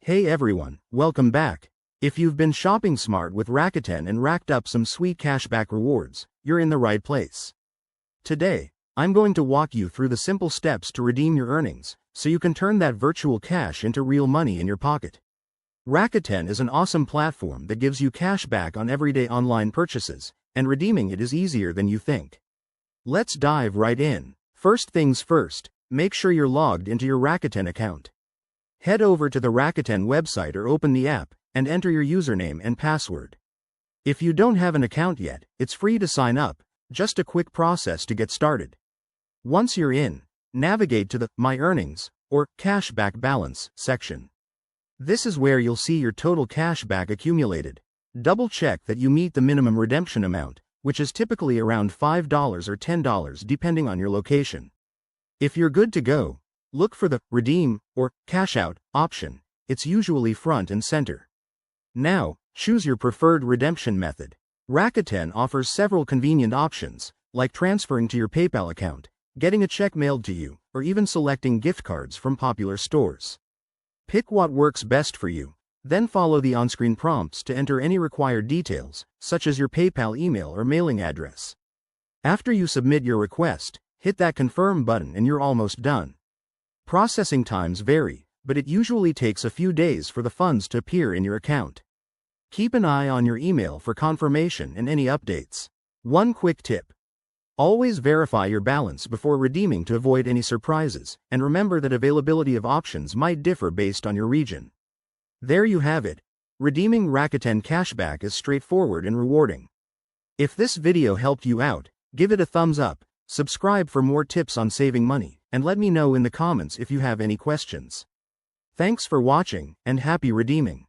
Hey everyone, welcome back. If you've been shopping smart with Rakuten and racked up some sweet cashback rewards, you're in the right place. Today, I'm going to walk you through the simple steps to redeem your earnings, so you can turn that virtual cash into real money in your pocket. Rakuten is an awesome platform that gives you cash back on everyday online purchases, and redeeming it is easier than you think. Let's dive right in. First things first, make sure you're logged into your Rakuten account. Head over to the Rakuten website or open the app, and enter your username and password. If you don't have an account yet, it's free to sign up, just a quick process to get started. Once you're in, navigate to the My Earnings, or Cashback Balance section. This is where you'll see your total cashback accumulated. Double check that you meet the minimum redemption amount, which is typically around $5 or $10 depending on your location. If you're good to go, look for the Redeem or Cash Out option. It's usually front and center. Now, choose your preferred redemption method. Rakuten offers several convenient options, like transferring to your PayPal account, getting a check mailed to you, or even selecting gift cards from popular stores. Pick what works best for you, then follow the on-screen prompts to enter any required details, such as your PayPal email or mailing address. After you submit your request, hit that Confirm button and you're almost done. Processing times vary, but it usually takes a few days for the funds to appear in your account. Keep an eye on your email for confirmation and any updates. One quick tip: always verify your balance before redeeming to avoid any surprises, and remember that availability of options might differ based on your region. There you have it. Redeeming Rakuten cashback is straightforward and rewarding. If this video helped you out, give it a thumbs up, subscribe for more tips on saving money, and let me know in the comments if you have any questions. Thanks for watching, and happy redeeming.